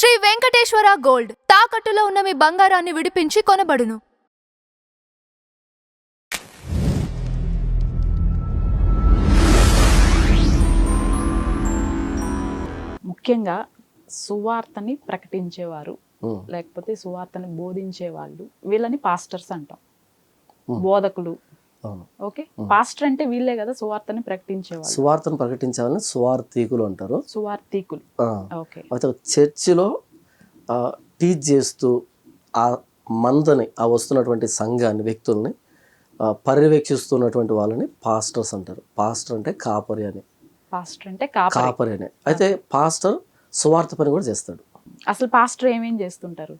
Shri Venkateswara gold తాకట్టులో ఉన్న మీ బంగారాన్ని విడిపించి కొనబడును. ముఖ్యంగా సువార్తని ప్రకటించేవారు లేకపోతే సువార్తని బోధించే వాళ్ళు వీళ్ళని పాస్టర్స్ అంటాం, బోధకులు. ఓకే, పాస్టర్ అంటే వీళ్ళే కదా సువార్తని ప్రకటించేవాళ్ళు. సువార్తను ప్రకటించే వాళ్ళని సువార్థికులు అంటారు. సువార్థికులు. ఓకే, అయితే చర్చిలో టీచ్ చేస్తూ ఆ మందని, ఆ వస్తున్నటువంటి సంఘాన్ని, వ్యక్తుల్ని పర్యవేక్షిస్తున్నటువంటి వాళ్ళని పాస్టర్స్ అంటారు. పాస్టర్ అంటే కాపరి అని. పాస్టర్ అంటే కాపరి అని. అయితే పాస్టర్ సువార్త పని కూడా చేస్తాడు. అసలు పాస్టర్ ఏమేం చేస్తుంటారు?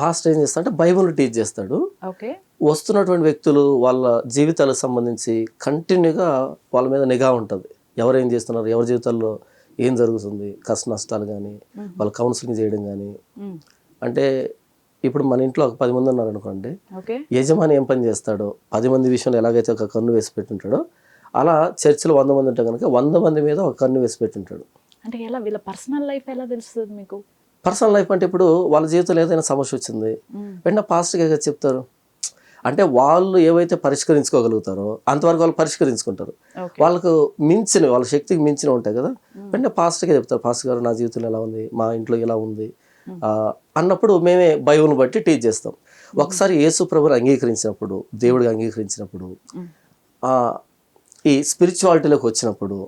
పాస్టర్ ఏం చేస్తాడు అంటే బైబిల్ టీచ్ చేస్తాడు. ఓకే, వస్తున్నటువంటి వ్యక్తులు వాళ్ళ జీవితాలకు సంబంధించి కంటిన్యూగా వాళ్ళ మీద నిఘా ఉంటుంది. ఎవరేం చేస్తున్నారు, ఎవరి జీవితాల్లో ఏం జరుగుతుంది, కష్ట నష్టాలు కానీ, వాళ్ళు కౌన్సిలింగ్ చేయడం కానీ. అంటే ఇప్పుడు మన ఇంట్లో ఒక 10 మంది ఉన్నారు అనుకోండి, యజమాని ఏం పని చేస్తాడో 10 మంది విషయంలో ఎలాగైతే ఒక కన్ను వేసి పెట్టుంటాడో, అలా చర్చిలో 100 మంది ఉంటే కనుక 100 మంది మీద ఒక కన్ను వేసి పెట్టుంటాడు. అంటే ఎలా వీళ్ళ పర్సనల్ లైఫ్ ఎలా తెలుస్తుంది మీకు? పర్సనల్ లైఫ్ అంటే ఇప్పుడు వాళ్ళ జీవితంలో ఏదైనా సమస్య వచ్చింది వెంటనే పాస్టర్గా చెప్తారు. అంటే వాళ్ళు ఏవైతే పరిష్కరించుకోగలుగుతారో అంతవరకు వాళ్ళు పరిష్కరించుకుంటారు. వాళ్ళకు మించిన, వాళ్ళ శక్తికి మించిన ఉంటాయి కదా, వెంటనే పాస్టర్గా చెప్తారు. పాస్టర్ గారు, నా జీవితంలో ఎలా ఉంది, మా ఇంట్లో ఎలా ఉంది అన్నప్పుడు మేమే బైబిల్ని బట్టి టీచ్ చేస్తాం. ఒకసారి యేసు ప్రభువుని అంగీకరించినప్పుడు, దేవుడిగా అంగీకరించినప్పుడు, ఈ స్పిరిచువాలిటీలోకి వచ్చినప్పుడు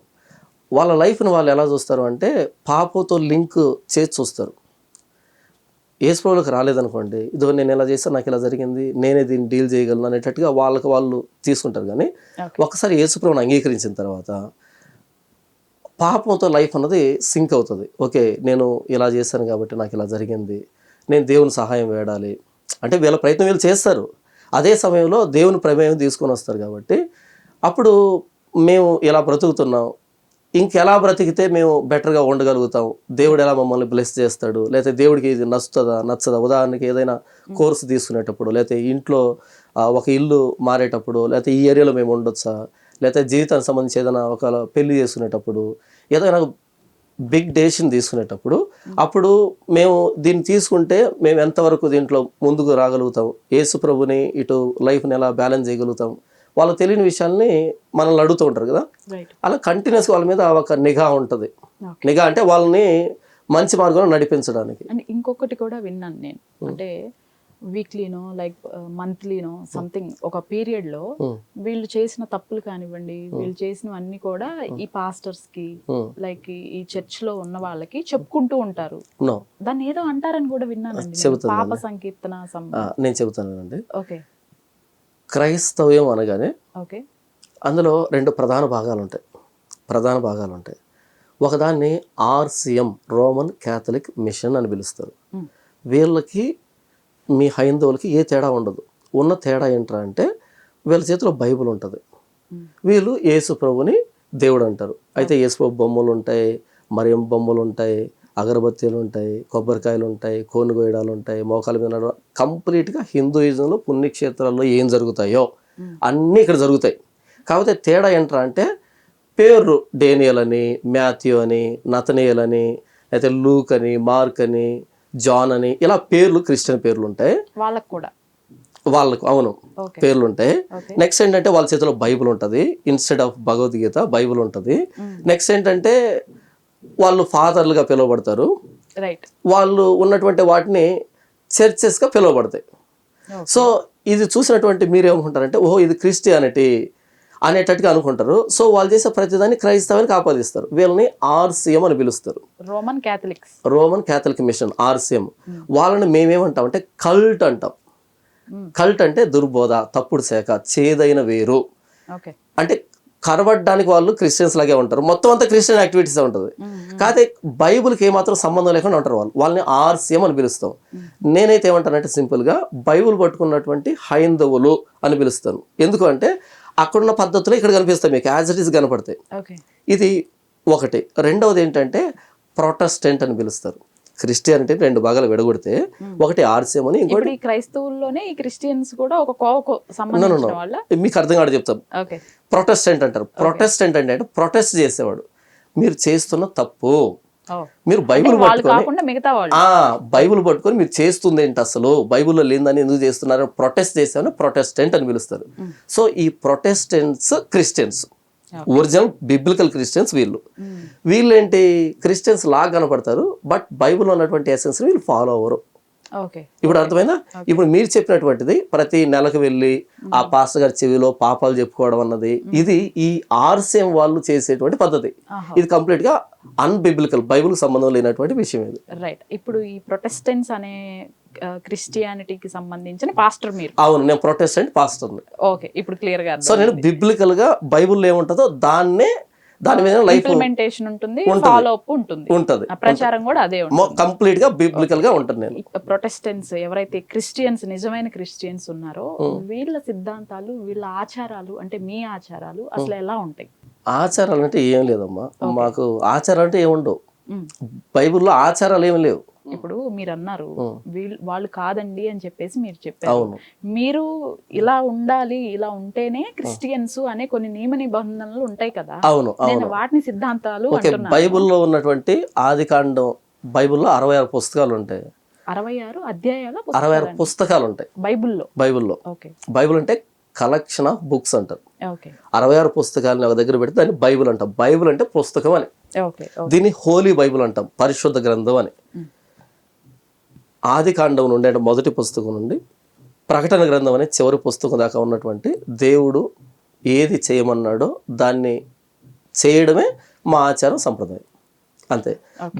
వాళ్ళ లైఫ్ని వాళ్ళు ఎలా చూస్తారు అంటే పాపంతో లింక్ చేసి చూస్తారు. యేసు ప్రభువులోకి రాలేదనుకోండి, ఇదో నేను ఎలా చేస్తాను, నాకు ఇలా జరిగింది, నేనే దీన్ని డీల్ చేయగలను అనేటట్టుగా వాళ్ళకి వాళ్ళు తీసుకుంటారు. కానీ ఒకసారి యేసు ప్రభువుని అంగీకరించిన తర్వాత పాపంతో లైఫ్ అన్నది సింక్ అవుతుంది. ఓకే, నేను ఇలా చేశాను కాబట్టి నాకు ఇలా జరిగింది, నేను దేవుని సహాయం వేడాలి అంటే వీళ్ళ ప్రయత్నం వీళ్ళు చేస్తారు. అదే సమయంలో దేవుని ప్రమేయం తీసుకొని వస్తారు. కాబట్టి అప్పుడు మేము ఇలా బ్రతుకుతున్నాం, ఇంకెలా బ్రతికితే మేము బెటర్గా ఉండగలుగుతాం, దేవుడు ఎలా మమ్మల్ని బ్లెస్ చేస్తాడు, లేకపోతే దేవుడికి ఇది నచ్చదా. ఉదాహరణకి ఏదైనా కోర్సు తీసుకునేటప్పుడు, లేకపోతే ఇంట్లో ఒక ఇల్లు మారేటప్పుడు, లేకపోతే ఈ ఏరియాలో మేము ఉండొచ్చా, లేకపోతే జీవితానికి సంబంధించి ఏదైనా ఒక పెళ్లి చేసుకునేటప్పుడు, ఏదైనా బిగ్ డెసిషన్ తీసుకునేటప్పుడు, అప్పుడు మేము దీన్ని తీసుకుంటే మేము ఎంతవరకు దీంట్లో ముందుకు రాగలుగుతాం, యేసు ప్రభుని ఇటు లైఫ్ని ఎలా బ్యాలెన్స్ చేయగలుగుతాం, వాళ్ళు తెలియని విషయాల్ని మనల్ని అడుగుతూ ఉంటారు కదా. అలా కంటిన్యూస్గా వాళ్ళ మీద ఒక నిఘా ఉంటుంది. నిఘా అంటే వాళ్ళని మంచి మార్గంలో నడిపించడానికి. అండ్ ఇంకొకటి కూడా విన్నాను నేను, అంటే వీక్లీనో లైక్ మంత్లీనో సంథింగ్ ఒక పీరియడ్ లో వీళ్ళు చేసిన తప్పులు కానివ్వండి, వీళ్ళు చేసినవన్నీ కూడా ఈ పాస్టర్స్ కి లైక్ ఈ చర్చ్ లో ఉన్న వాళ్ళకి చెప్పుకుంటూ ఉంటారు. దాన్ని ఏదో అంటారని కూడా విన్నానండి, పాప సంకీర్తన. నేను చెబుతానండి. ఓకే, క్రైస్తవ్యం అనగానే ఓకే అందులో 2 ప్రధాన భాగాలు ఉంటాయి. ఒకదాన్ని RCM, రోమన్ క్యాథలిక్ మిషన్ అని పిలుస్తారు. వీళ్ళకి మీ హైందవులకి ఏ తేడా ఉండదు. ఉన్న తేడా ఏంట్రా అంటే వీళ్ళ చేతిలో బైబిల్ ఉంటుంది, వీళ్ళు యేసు ప్రభుని దేవుడు అంటారు. అయితే యేసు ప్రభు బొమ్మలు ఉంటాయి, మరియం బొమ్మలు ఉంటాయి, అగరబత్తీలు ఉంటాయి, కొబ్బరికాయలు ఉంటాయి, కోనుగోయడాలు ఉంటాయి, మోకాల మీద నడవ. కంప్లీట్గా హిందూయిజంలో పుణ్యక్షేత్రాల్లో ఏం జరుగుతాయో అన్నీ ఇక్కడ జరుగుతాయి. కాకపోతే తేడా ఏంట్రా అంటే పేర్లు డేనియల్ అని, మాథ్యూ అని, నతనియేల్ అని, అయితే లూక్ అని, మార్క్ అని, జాన్ అని, ఇలా పేర్లు క్రిస్టియన్ పేర్లు ఉంటాయి. వాళ్ళకు అవును పేర్లు ఉంటాయి. నెక్స్ట్ ఏంటంటే వాళ్ళ చేతిలో బైబిల్ ఉంటుంది, ఇన్స్టెడ్ ఆఫ్ భగవద్గీత బైబిల్ ఉంటుంది. నెక్స్ట్ ఏంటంటే వాళ్ళు ఫాదర్లుగా పిలువబడతారు. వాళ్ళు ఉన్నటువంటి వాటిని చర్చెస్గా పిలువబడతాయి. సో ఇది చూసినటువంటి మీరేమనుకుంటారంటే ఓహో ఇది క్రిస్టియానిటీ అనేటట్టుగా అనుకుంటారు. సో వాళ్ళు చేసే ప్రతిదాన్ని క్రైస్తవానికి ఆపాదిస్తారు. వీళ్ళని RCM అని పిలుస్తారు, రోమన్ క్యాథలిక్ మిషన్, RCM. వాళ్ళని మేమేమంటాం అంటే కల్ట్ అంటాం. కల్ట్ అంటే దుర్బోధ, తప్పుడు శాఖ, చేదైన వేరు. అంటే కనబడడానికి వాళ్ళు క్రిస్టియన్స్ లాగే ఉంటారు, మొత్తం అంతా క్రిస్టియన్ యాక్టివిటీస్ ఉంటుంది. కాకపోతే బైబుల్కి ఏమాత్రం సంబంధం లేకుండా ఉంటారు వాళ్ళు. వాళ్ళని RCM అని పిలుస్తాం. నేనైతే ఏమంటానంటే సింపుల్గా బైబుల్ పట్టుకున్నటువంటి హైందవులు అని పిలుస్తాను. ఎందుకు అంటే అక్కడున్న పద్ధతులు ఇక్కడ కనిపిస్తాయి, మీకు యాజ్ ఇట్ ఈస్ కనపడతాయి. ఇది ఒకటి. రెండవది ఏంటంటే ప్రొటెస్టెంట్ అని పిలుస్తారు. క్రిస్టియానిటీ 2 భాగాలు విడగొడితే ఒకటి RCM అని, ఇంకోటి క్రైస్తవుల్లోనే ఈ క్రిస్టియన్స్ కూడా ఒక కోవకు సంబంధించిన వాళ్ళ. మీకు అర్థం కాదు చెప్తాం. ప్రొటెస్టెంట్ అంటారు. ప్రొటెస్టెంట్ అంటే ప్రొటెస్ట్ చేసేవాడు, మీరు చేస్తున్న తప్పు, మీరు బైబిల్ వాళ్ళు పట్టుకొని కాకుండా మిగతా వాళ్ళు బైబిల్ పట్టుకొని మీరు చేస్తుంది ఏంటి అసలు బైబిల్లో లేదని ఎందుకు చేస్తున్నారు ప్రొటెస్ట్ చేసామని ప్రొటెస్టెంట్ అని పిలుస్తారు. సో ఈ Protestants Christians, original biblical Christians వీళ్ళేంటి క్రిస్టియన్స్ లాగా కనపడతారు, బట్ బైబిల్లో ఉన్నటువంటి ఎసెన్స్ వీళ్ళు ఫాలో అవ్వరు. ఇప్పుడు అర్థమైందా? ఇప్పుడు మీరు చెప్పినటువంటిది ప్రతి నెలకు వెళ్ళి ఆ పాస్టర్ గారి చెవిలో పాపాలు చెప్పుకోవడం అన్నది ఇది ఈ ఆర్సిఎం వాళ్ళు చేసేటువంటి పద్ధతి. ఇది కంప్లీట్ గా అన్బిబ్లికల్, బైబిల్ సంబంధం లేనటువంటి విషయం ఇది. రైట్. ఇప్పుడు ఈ ప్రొటెస్టెంట్స్ అనే క్రిస్టియానిటీకి సంబంధించిన పాస్టర్ మీరు? అవును, నేను ప్రొటెస్టెంట్ పాస్టర్ని. ఓకే, ఇప్పుడు క్లియర్ గా. సో నేను బిబ్లికల్ గా బైబిల్లో ఏముంటుందో దాని మీద లైఫ్ ఇంప్లిమెంటేషన్ ఉంటుంది, ఫాలో అప్ ఉంటుంది, ప్రచారం కూడా అదే ఉంటుంది, కంప్లీట్ గా బిబ్లికల్ గా ఉంటుంది. నేను ప్రొటెస్టెంట్స్ ఎవరైతే క్రిస్టియన్స్, నిజమైన క్రిస్టియన్స్ ఉన్నారో వీళ్ళ సిద్ధాంతాలు, వీళ్ళ ఆచారాలు, అంటే మీ ఆచారాలు అసలు ఎలా ఉంటాయి? ఆచారాలు అంటే ఏం లేదమ్మా, మాకు ఆచారాలు అంటే ఏముండవు. బైబిల్లో ఆచారాలు ఏమి లేవు. ఇప్పుడు మీరు అన్నారు వాళ్ళు కాదండి అని చెప్పేసి మీరు చెప్పారు. మీరు ఇలా ఉండాలి, ఇలా ఉంటేనే క్రిస్టియన్స్ అనే కొన్ని నియమ నిబంధనలు ఉంటాయి కదా. అవును, నేను వాటిని సిద్ధాంతాలు అంటున్నాను. బైబిల్లో ఉన్నటువంటి ఆదికాండం, బైబిల్లో 66 పుస్తకాలు ఉంటాయి. 66 అధ్యాయాలు, 66 పుస్తకాలు ఉంటాయి బైబిల్లో. బైబిల్ అంటే కలెక్షన్ ఆఫ్ బుక్స్ అంటారు. 66 పుస్తకాలను ఒక దగ్గర పెడితే దాన్ని బైబిల్ అంటాం. బైబిల్ అంటే పుస్తకం అని. దీన్ని హోలీ బైబిల్ అంటాం, పరిశుద్ధ గ్రంథం అని. ఆది కాండం నుండి అంటే మొదటి పుస్తకం నుండి ప్రకటన గ్రంథం అనే చివరి పుస్తకం దాకా ఉన్నటువంటి దేవుడు ఏది చేయమన్నాడో దాన్ని చేయడమే మా ఆచారం, సంప్రదాయం, అంతే.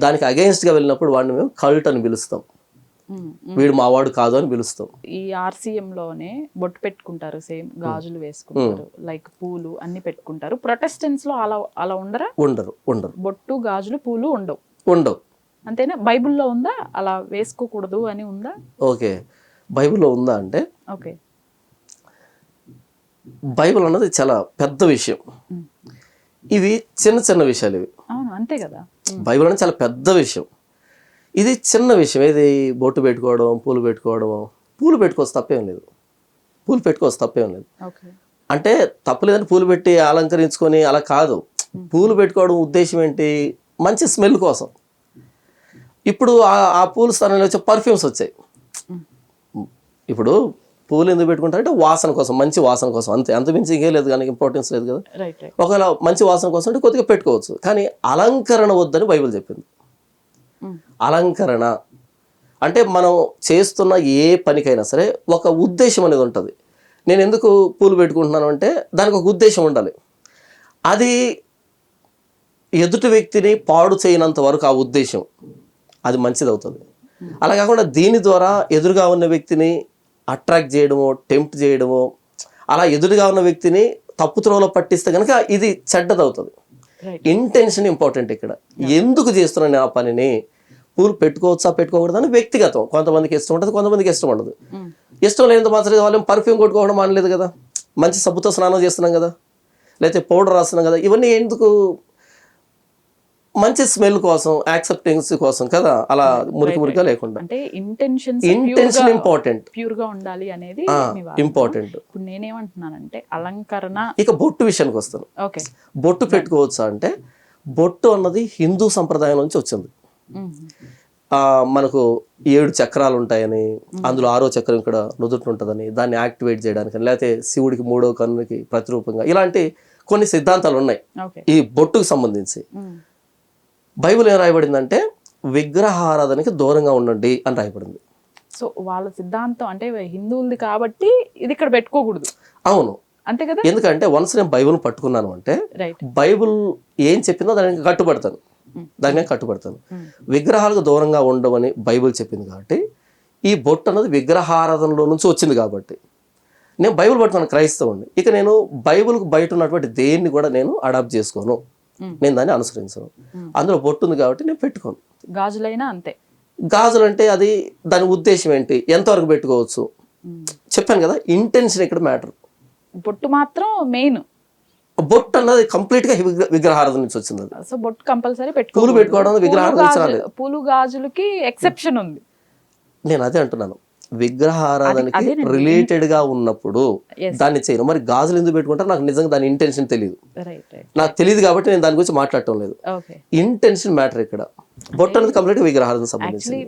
దానికి అగెయిన్స్ట్గా వెళ్ళినప్పుడు వాడిని మేము కల్ట్ అని పిలుస్తాం, వీడు మావాడు కాదు అని పిలుస్తాం. ఈ ఆర్సీఎం లోనే బొట్టు పెట్టుకుంటారు, సేమ్ గాజులు వేసుకుంటారు, లైక్ పూలు అన్ని పెట్టుకుంటారు. ప్రొటెస్టెంట్స్ లో అలా ఉండరా? ఉండరు. బొట్టు, గాజులు, పూలు ఉండవు. అంతేనా? బైబిల్లో ఉందా అలా వేసుకోకూడదు అని ఉందా? ఓకే, బైబిల్లో ఉందా అంటే ఓకే, బైబిల్ అన్నది చాలా పెద్ద విషయం. ఇవి చిన్న విషయాలు ఇవి. అవును, అంతే కదా. బైబిల్ అనేది చాలా పెద్ద విషయం, ఇది చిన్న విషయం. ఏది బొట్టు పెట్టుకోవడం, పూలు పెట్టుకోవచ్చు తప్పేం లేదు. అంటే తప్పలేదని పూలు పెట్టి అలంకరించుకొని అలా కాదు. పూలు పెట్టుకోవడం ఉద్దేశం ఏంటి? మంచి స్మెల్ కోసం. ఇప్పుడు ఆ పూల స్థానంలో వచ్చే పర్ఫ్యూమ్స్ వచ్చాయి. ఇప్పుడు పూలు ఎందుకు పెట్టుకుంటారంటే వాసన కోసం, మంచి వాసన కోసం, అంతే. అంతమించి ఇంకేం లేదు, కానీ ఇంపార్టెన్స్ లేదు కదా. ఒకవేళ మంచి వాసన కోసం అంటే కొద్దిగా పెట్టుకోవచ్చు, కానీ అలంకరణ వద్దని బైబిల్ చెప్పింది. అలంకరణ అంటే మనం చేస్తున్న ఏ పనికైనా సరే ఒక ఉద్దేశం అనేది ఉంటుంది. నేను ఎందుకు పూలు పెట్టుకుంటున్నాను అంటే దానికి ఒక ఉద్దేశం ఉండాలి. అది ఎదుటి వ్యక్తిని పాడు చేయనంత వరకు ఆ ఉద్దేశం అది మంచిది అవుతుంది. అలా కాకుండా దీని ద్వారా ఎదురుగా ఉన్న వ్యక్తిని అట్రాక్ట్ చేయడమో, టెంప్ట్ చేయడమో, అలా ఎదురుగా ఉన్న వ్యక్తిని తప్పుత్రోవలో పట్టిస్తే కనుక ఇది చెడ్డదవుతుంది. ఇంటెన్షన్ ఇంపార్టెంట్ ఇక్కడ. ఎందుకు చేస్తున్నాను నేను ఆ పనిని? పూలు పెట్టుకోవచ్చా పెట్టుకోకూడదు అని వ్యక్తిగతం. కొంతమందికి ఇష్టం ఉంటుంది, కొంతమందికి ఇష్టం ఉండదు. ఇష్టం లేనంత మాత్రం వాళ్ళేం పర్ఫ్యూమ్ కొట్టుకోవడం అనలేదు కదా, మంచి సబ్బుతో స్నానం చేస్తున్నాం కదా, లేకపోతే పౌడర్ రాస్తున్నాం కదా. ఇవన్నీ ఎందుకు? మంచి స్మెల్ కోసం, యాక్సెప్టెన్స్ కోసం కదా, అలా మురికిగా లేకుండా. అంటే ఇంటెన్షన్ ఇంపార్టెంట్, ప్యూర్ గా ఉండాలి అనేది ఇంపార్టెంట్. ఇప్పుడు నేనేమంటున్నానంటే అలంకరణ. ఇక బొట్టు విషయానికి వస్తాను. ఓకే, బొట్టు పెట్టుకోవచ్చా అంటే బొట్టు అన్నది హిందూ సంప్రదాయం నుంచి వచ్చింది. మనకు 7 చక్రాలు ఉంటాయని, అందులో 6వ చక్రం ఇక్కడ నుదుటి ఉంటుందని, దాన్ని యాక్టివేట్ చేయడానికి, లేకపోతే శివుడికి 3వ కన్నుకి ప్రతిరూపంగా, ఇలాంటి కొన్ని సిద్ధాంతాలు ఉన్నాయి ఈ బొట్టుకు సంబంధించి. బైబిల్ ఏం రాయబడిందంటే విగ్రహారాధనకి దూరంగా ఉండండి అని రాయబడింది. సో వాళ్ళ సిద్ధాంతం అంటే హిందువులది కాబట్టి ఇది ఇక్కడ పెట్టుకోకూడదు. అవును, అంతే కదా. ఎందుకంటే వన్స్ నేను బైబిల్ పట్టుకున్నాను అంటే బైబిల్ ఏం చెప్పిందో దానికి కట్టుబడతాను. విగ్రహాలకు దూరంగా ఉండవని బైబిల్ చెప్పింది కాబట్టి, ఈ బొట్టు అన్నది విగ్రహారాధనలో నుంచి వచ్చింది కాబట్టి నేను బైబిల్ పట్టుకున్నాను, క్రైస్తవుని. ఇక నేను బైబిల్కు బయట ఉన్నటువంటి దేన్ని కూడా నేను అడాప్ట్ చేసుకోను, నేను దాన్ని అనుసరించను. అందులో బొట్టు ఉంది కాబట్టి నేను పెట్టుకోను. గాజులైనా అంతే. గాజులు అంటే అది దాని ఉద్దేశం ఏంటి, ఎంతవరకు పెట్టుకోవచ్చు చెప్పాను కదా. ఇంటెన్షన్ ఇక్కడ మ్యాటర్. బొట్టు మాత్రం మెయిన్. బొట్టు అన్నది కంప్లీట్ గా విగ్రహారాధన నుంచి వచ్చింది. సో బొట్టు కంపల్సరీ పూలు పెట్టుకోవడం విగ్రహారాధన. పూలు గాజులకి ఎక్సెప్షన్ ఉంది. నేను అదే అంటున్నాను, విగ్రహారాధనకి రిలేటెడ్ గా ఉన్నప్పుడు దాన్ని చేయను. మరి గాజులు ఎందుకు పెట్టుకుంటారు? నాకు నిజంగా దాని ఇంటెన్షన్ తెలియదు. నాకు తెలియదు కాబట్టి నేను దాని గురించి మాట్లాడటం లేదు. ఇంటెన్షన్ మ్యాటర్ ఇక్కడ. బొట్టు అనేది కంప్లీట్ విగ్రహాలకు సంబంధించింది. యాక్చువల్లీ